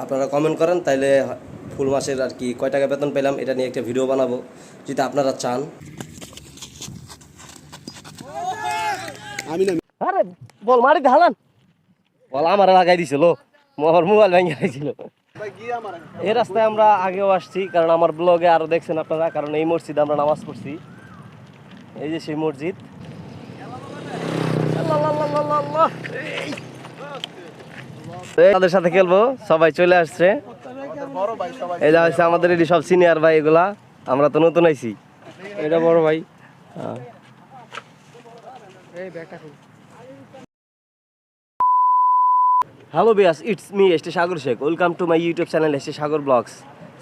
আপনারা কমেন্ট করেন তাইলে ফুল মাসের আর কি কয় টাকা বেতন পেলাম এটা নিয়ে একটা ভিডিও বানাবো যদি আপনারা চান। আরে বল মারি হালান বল আমার লাগাই দিছিল আমার মোবাইল ভেঙে গেছিল। এই রাস্তায় আমরা আগেও আসছি কারণ আমার ব্লগে আরো দেখছেন আপনারা, কারণ এই মসজিদে আমরা নামাজ পড়ছি। এই যে সেই মসজিদ, তাদের সাথে খেলবো, সবাই চলে আসছে। এই যা হচ্ছে আমাদের এটি সব সিনিয়র ভাই, এগুলা আমরা তো নতুন আইছি। এটা বড় ভাই। হ্যালো বিয়াস, it's me ST Sagar Sheikh, welcome to my YouTube channel ST Sagar vlogs.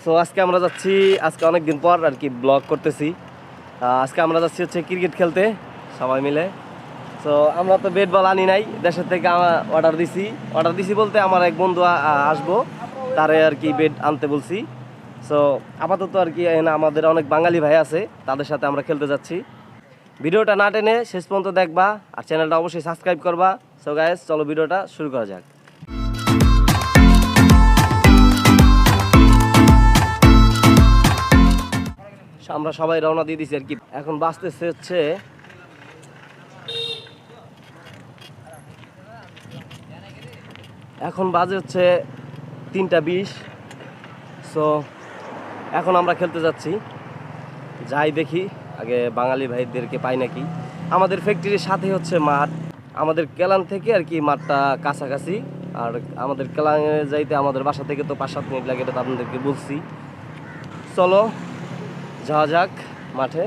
So আজকে আমরা যাচ্ছি, আজকে অনেকদিন পর আর কি ব্লগ করতেছি। আজকে আমরা যাচ্ছি হচ্ছে ক্রিকেট খেলতে সবাই মিলে। সো আমরা তো ব্যাট বল আনি নাই, দেশের থেকে অর্ডার দিছি বলতে আমার এক বন্ধু আসবো, তারে আর কি ব্যাট আনতে বলছি। সো আপাতত আর কি আমাদের অনেক বাঙালি ভাই আছে, তাদের সাথে আমরা খেলতে যাচ্ছি। ভিডিওটা না টেনে শেষ পর্যন্ত দেখবা আর চ্যানেলটা অবশ্যই সাবস্ক্রাইব করবা। সো গাইস চলো ভিডিওটা শুরু করা যাক। আমরা সবাই রওনা দিয়ে দিছি আর কি। এখন বাজতেছে হচ্ছে বাজে হচ্ছে 3:20। সো এখন আমরা খেলতে যাচ্ছি, যাই দেখি আগে বাঙালি ভাইদেরকে পাই নাকি। আমাদের ফ্যাক্টরির সাথে হচ্ছে মাঠ, আমাদের কেলান থেকে আর কি মাঠটা কাছাকাছি। আর আমাদের কেলানে যাইতে আমাদের বাসা থেকে তো 5-7 মিনিট লাগে, এটা তো আপনাদেরকে বলছি। চলো যাওয়া যাক মাঠে।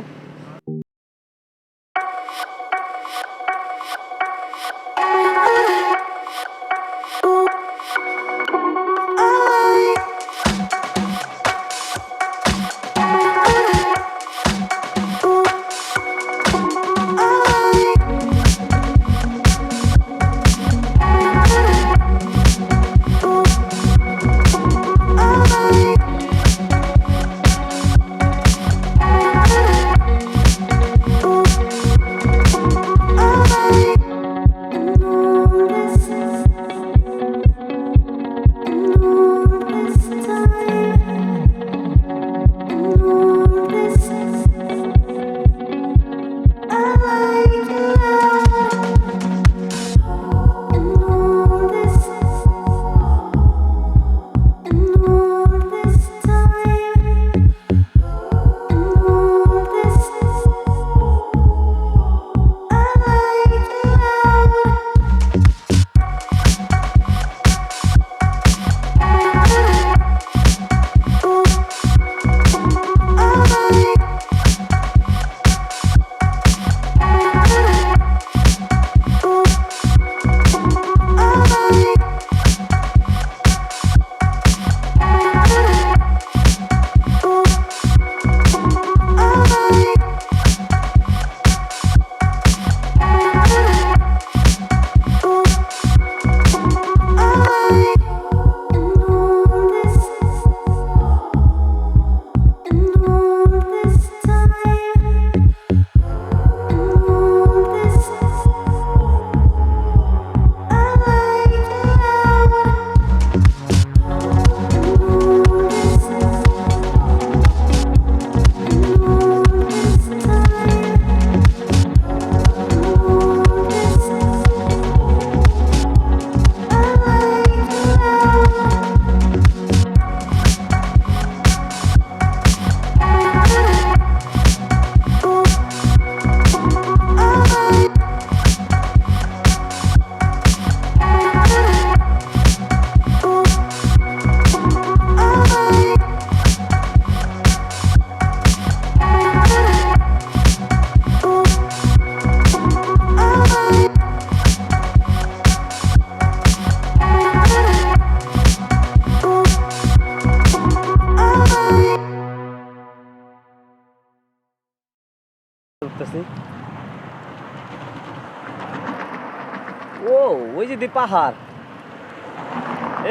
ও ওই যে পাহাড়,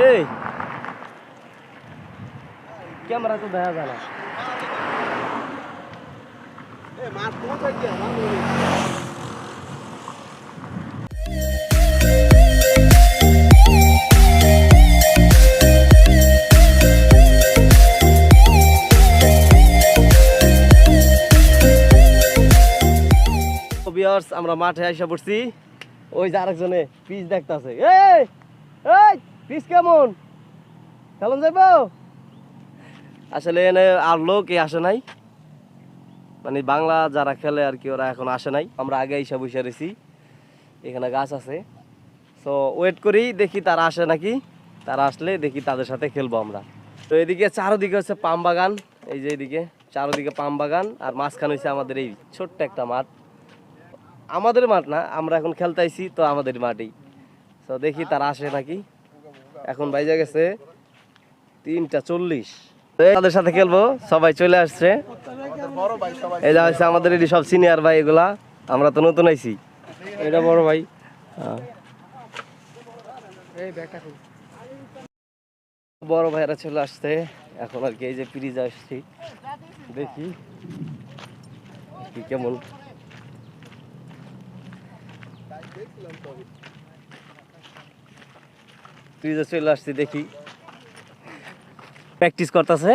এই ক্যামেরা তো দেখা যায় না। ভিউয়ার্স আমরা মাঠে আইসা পড়ছি। ওই যে আরেকজনে পিচ দেখতাছে। এই এই পিচ কেমন খেলন যাইবো? আসলে এনে আর লোকই আসে নাই, মানে বাংলা যারা খেলে আর কি ওরা এখন আসে নাই। আমরা আগে আইসা বসে রয়েছি, এখানে গাছ আছে। সো ওয়েট করি দেখি তারা আসে নাকি, তারা আসলে দেখি তাদের সাথে খেলবো আমরা। তো এদিকে চারোদিকে হচ্ছে পাম বাগান, এই যে এদিকে চারোদিকে পাম বাগান, আর মাঝখানে হচ্ছে আমাদের এই ছোট্ট একটা মাঠ। আমাদের মাঠ না, আমরা এখন খেলতে আইছি তো আমাদের মাঠেই। তো দেখি তারা আসে নাকি। এখন বাইজা গেছে 3:40, তাদের সাথে খেলবো। সবাই চলে আসছে, এই যা হচ্ছে আমাদের এটি সব সিনিয়র ভাই, এগুলা আমরা তো নতুন আইছি। এটা বড় ভাই, বড় ভাইরা চলে আসছে এখন আর কি। এই যে পিরিজ আসছি, দেখি কি কেমন। পিরিজে চলে আসছি, দেখি প্র্যাকটিস করতেছে।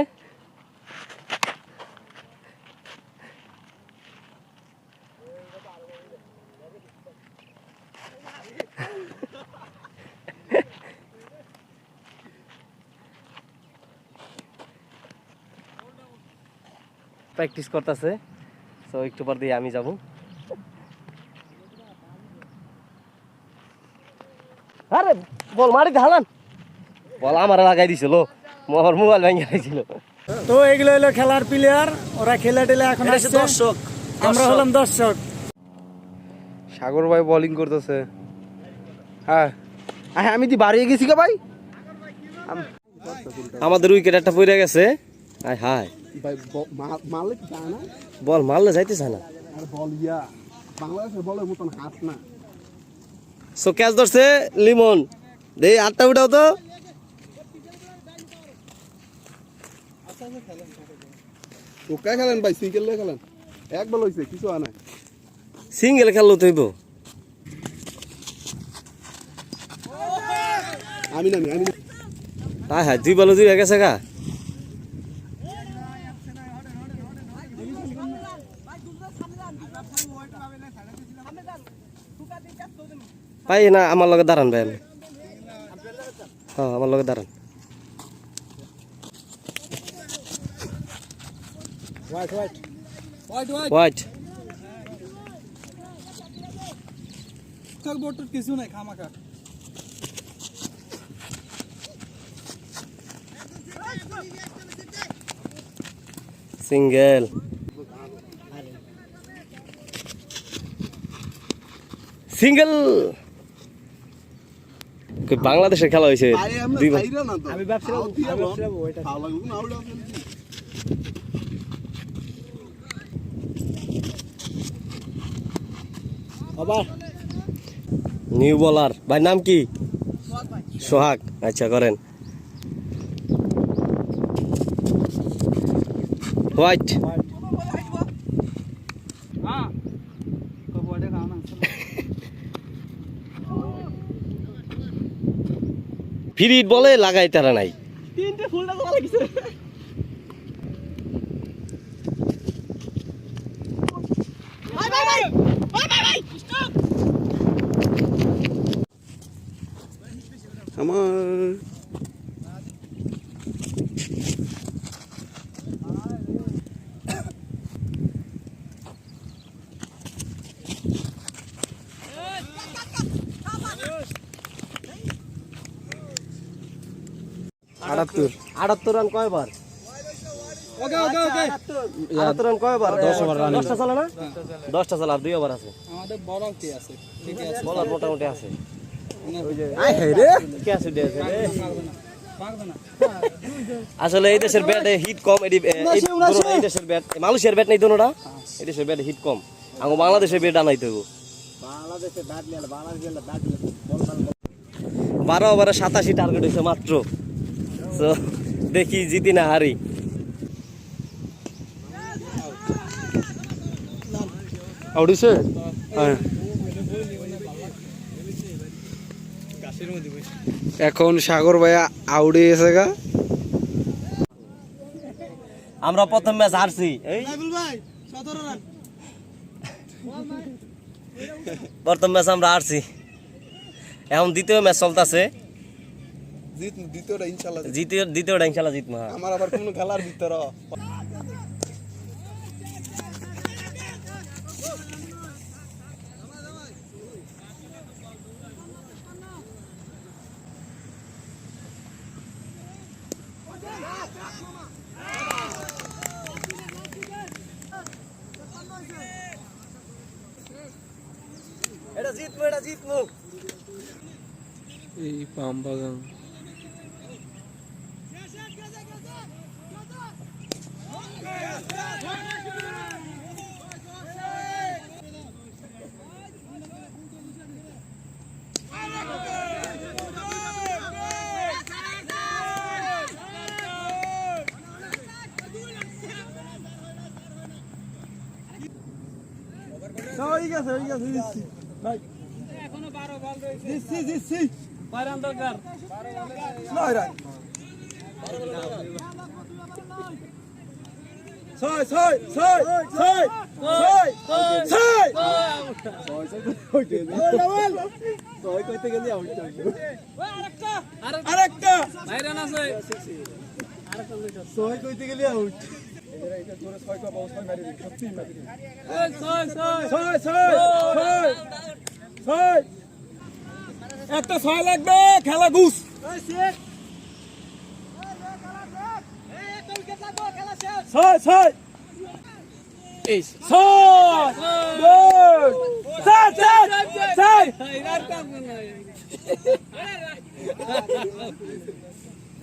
প্র্যাকটিস করতেছে, তো একটু পর দিয়ে আমি যাব। আরে বল মারিতে হালান, বল আমার লাগাই দিছিল, আমার মোবাইল ভেঙে গেছিল। তো এগুলো হলো খেলার প্লেয়ার, ওরা খেলে টেলে এখন আসছে। দর্শক, আমরা হলাম দর্শক। সাগর ভাই বোলিং করতেছে। হ্যাঁ আমি দি বাড়িয়ে গেছি কে ভাই। আমাদের উইকেট একটা পড়ে গেছে। হায় হায় ভাই মারলে কি যায় না? বল মারলে যাইতে চায় না। আর বল ইয়া বাংলাদেশের বলের মতন হাত না। সো ক্যাচ ধরছে লিমন, দে আটটা উঠাও তো। ওকে খেলেন ভাই, সিঙ্গেল খেলেন। এক বল হইছে, কিছু হয় না। সিঙ্গেল খেললো তৈব। আমি না হায় হায়, 2 বলে 2 হয়ে গেছে গা। ভাই না আমার লগে দাঁড়ান ভাই, হ্যাঁ আমার লগে দাঁড়ান। হোয়াইট কিছু নাই, খামাখা। Single single. বাংলাদেশের খেলা হয়েছে। আমি ভাবছিলাম আবার নিউ বলার ভাই, নাম কি? সোহাগ। আচ্ছা করেন। হোয়াইট ফিরিট বলে লাগাই তারা নাই। আমার আটাত্তর রান কয়বার? ওকে ওকে ওকে 78 রান কয়বার? 10টা চালা না? 10টা চালা, 2 ওভার আছে। আমাদের বড় কি আছে? ঠিক আছে, বলার মোটামুটি আছে। আসলে এই দেশের ব্যাটে হিট কম। এই দেশের ব্যাট, মালয়েশিয়ার ব্যাট নেই দোনোটা। এই দেশের ব্যাটে হিট কম। আঙ্গো বাংলাদেশের ব্যাট আনাইতে হবে। 12 ওভারে 87 টার্গেট হয়েছে মাত্র। তো দেখি জিতি না হারি। আউট হইছে হ্যাঁ এখন সাগর ভাইয়া আউট হয়ে গেছে গা আমরা প্রথম ম্যাচ হারছি এই প্রথম ম্যাচ আমরা হারছি এখন দ্বিতীয় ম্যাচ চলতেছে দ্বিতীয়টা ইনশাআল্লাহ দ্বিতীয়টা ইনশাল্লাহ জিতবো আমার আবার কোনো খেলার ভিতর এটা জিতবো এই পাম বাগান একটা 6 লাগবে খেলা ঘুষ ছয় ছয় এই ছয় গুড ছয় ছয়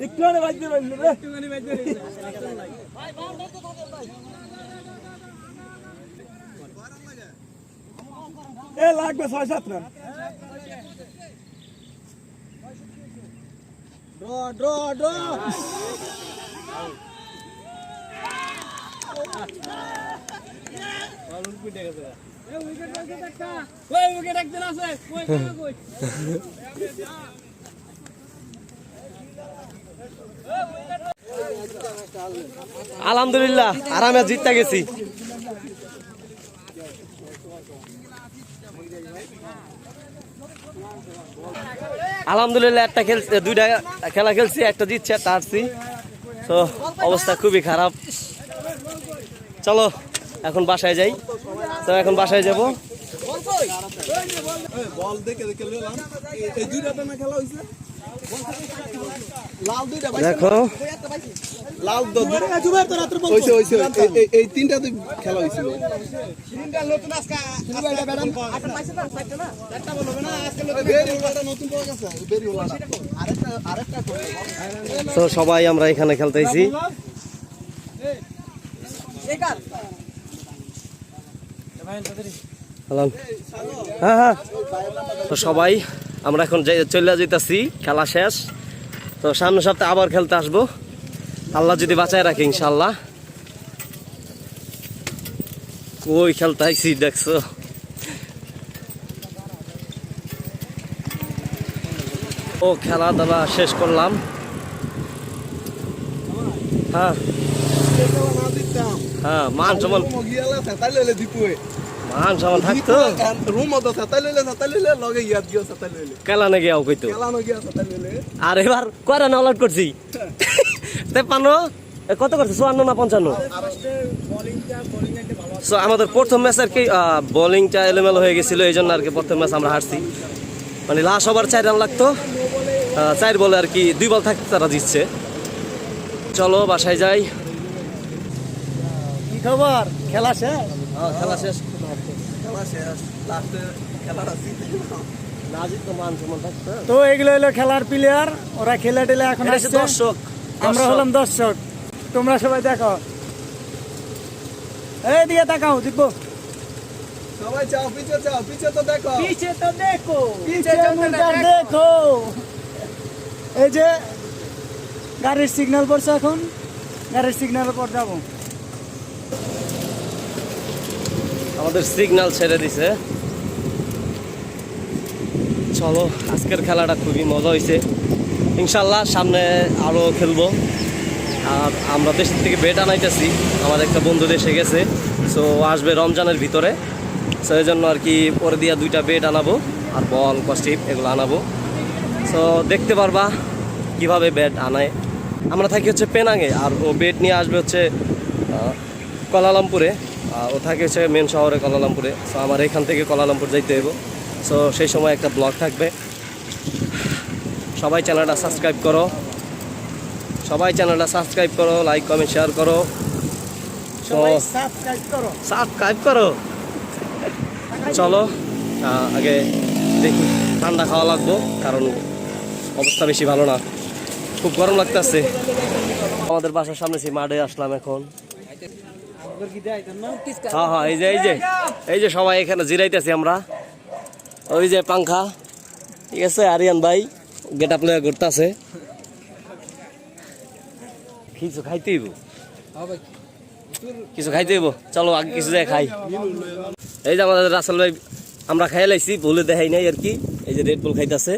একটু আরে বাজতে পারল রে এ লাগবে 6-7 রান ড্র আলহামদুলিল্লাহ আরামে জিততে গেছি আলহামদুলিল্লাহ একটা দুইটা খেলা খেলছি একটা জিতছি একটা হারছি তো অবস্থা খুবই খারাপ চলো এখন বাসায় যাই তো এখন বাসায় যাব বল দেখে এই দুইটা না খেলা হইছে লাল দুইটা দেখো লাল হইছে এই তিনটা তো খেলা হইছিল তিনটা নতুন আজকে আটটা পাইছে না চারটা না চারটা বলবে না আজকে নতুন পাওয়া গেছে বেরি হলো আরেকটা তো সবাই আমরা এখানে খেলতেছি হ্যাঁ তো সবাই আমরা এখন চলে যেতেছি খেলা শেষ তো সামনের সপ্তাহে আবার খেলতে আসবো আল্লাহ যদি বাঁচায় রাখে ইনশাল্লাহ কই খেলতে আইছি দেখছো ও খেলাধুলা শেষ করলাম হ্যাঁ হ্যাঁ মান সমান মান সমান থাকতো খেলা নাকি আও কইতো আর এবার কয়টা না অলআউট করছি পানো কত করছে 54 না 55 সো আমাদের প্রথম ম্যাচ আর কি বোলিংটা এলোমেলো হয়ে গেছিল এই জন্য আর কি প্রথম ম্যাচ আমরা হারছি মানে লাস্ট ওভার 4 রান লাগতো 4 বলে আর কি 2 বল থাকতে তারা জিতছে চলো বাসায় যাই কি খবর খেলা শেষ খেলা শেষ লাস্টে খেলাটা না জিততো মান সমান থাকতো তো এগুলো হলো খেলার প্লেয়ার ওরা খেলে টেলে এখন এটা আসছে দর্শক আমরা হলাম দর্শক তোমরা সবাই দেখো এই দিকে তাকাও জিতবো সবাই যাও পিছে তো দেখো পিছে দেখো এই যে গাড়ির সিগন্যাল পড়ছে এখন গাড়ির সিগন্যাল পর যাবো আমাদের সিগন্যাল ছেড়ে দিছে। চলো, আজকের খেলাটা খুবই মজা হয়েছে। ইনশাল্লাহ সামনে আরও খেলবো। আর আমরা দেশ থেকে বেট আনাইতেছি, আমার একটা বন্ধু দেশে গেছে, সো আসবে রমজানের ভিতরে। সো এই জন্য আর কি পরে দিয়া 2টা বেট আনাবো আর বল কস্টিপ এগুলো আনাবো। সো দেখতে পারবা কিভাবে ব্যাট আনায়। আমরা থাকি হচ্ছে পেনাঙে, আর ও বেট নিয়ে আসবে হচ্ছে কুয়ালালামপুরে। ও থাকে হচ্ছে মেন শহরে কুয়ালালামপুরে। সো আমার এখান থেকে কুয়ালালামপুর যাইতে হইব। সো সেই সময় একটা ব্লগ থাকবে। সবাই চ্যানেলটা সাবস্ক্রাইব করো, লাইক কমেন্ট শেয়ার করো। সাবস্ক্রাইব করো। চলো আগে দেখি, ঠান্ডা খাওয়া লাগবো কারণ অবস্থা বেশি ভালো না, খুব গরম লাগতেছে। আমাদের বাসার সামনে সেই মাঠে আসলাম এখন। হ্যাঁ, এই যে সবাই এখানে জিরাইতেছি আমরা। ওই যে পাংখা, ঠিক আছে, আরিয়ান ভাই গেট আপ লয়ে ঘুরতেছে। কিছু খাইতেইব, চলো আগে কিছু যায় খাই। এই যে আমাদের রাসেল ভাই, আমরা খাই লাইছি, ভুলে দেখাই নাই আর কি। এই যে রেড বুল খাইতেছে,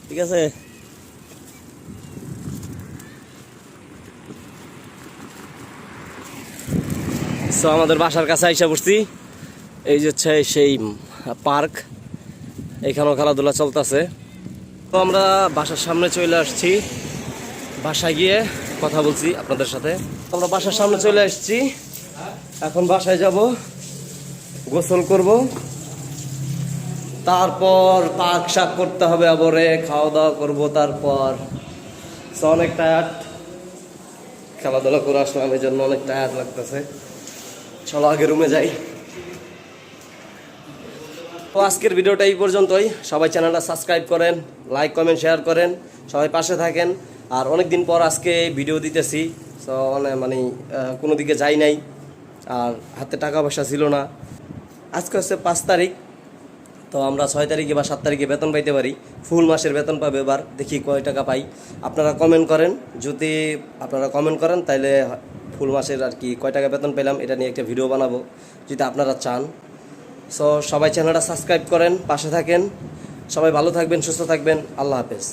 ঠিক আছে। সো আমাদের বাসার কাছে আইসা পড়ছি। এই যে হচ্ছে সেই পার্ক, এখানেও খেলাধুলা চলতেছে। তো আমরা বাসার সামনে চলে আসছি, বাসায় গিয়ে কথা বলছি আপনাদের সাথে। আমরা বাসার সামনে চলে আসছি, এখন বাসায় যাব, গোসল করব, তারপর পাক শাক করতে হবে, আবরে খাওয়া দাওয়া করবো। তারপর অনেক টায়ার্ড, খেলাধুলা করে আসলাম, এই জন্য অনেক টায়ার্ড লাগতেছে। চলো আগে রুমে যাই। তো আজকের ভিডিওটা এই পর্যন্তই। সবাই চ্যানেলটা সাবস্ক্রাইব করেন, লাইক কমেন্ট শেয়ার করেন, সবাই পাশে থাকেন। আর অনেক দিন পর আজকে ভিডিও দিতেছি, সো মানে কোনো দিকে যাই নাই, আর হাতে টাকা পয়সা ছিল না। আজকে হচ্ছে 5 তারিখ, তো আমরা 6 তারিখে বা 7 তারিখে বেতন পাইতে পারি। ফুল মাসের বেতন পাবে, এবার দেখি কয় টাকা পাই। আপনারা কমেন্ট করেন, যদি আপনারা কমেন্ট করেন তাহলে ফুল মাসের আর কি কয় টাকা বেতন পেলাম এটা নিয়ে একটা ভিডিও বানাবো, যদি আপনারা চান। সো সবাই চ্যানেলটা সাবস্ক্রাইব করেন, পাশে থাকেন। সবাই ভালো থাকবেন, সুস্থ থাকবেন। আল্লাহ হাফেজ।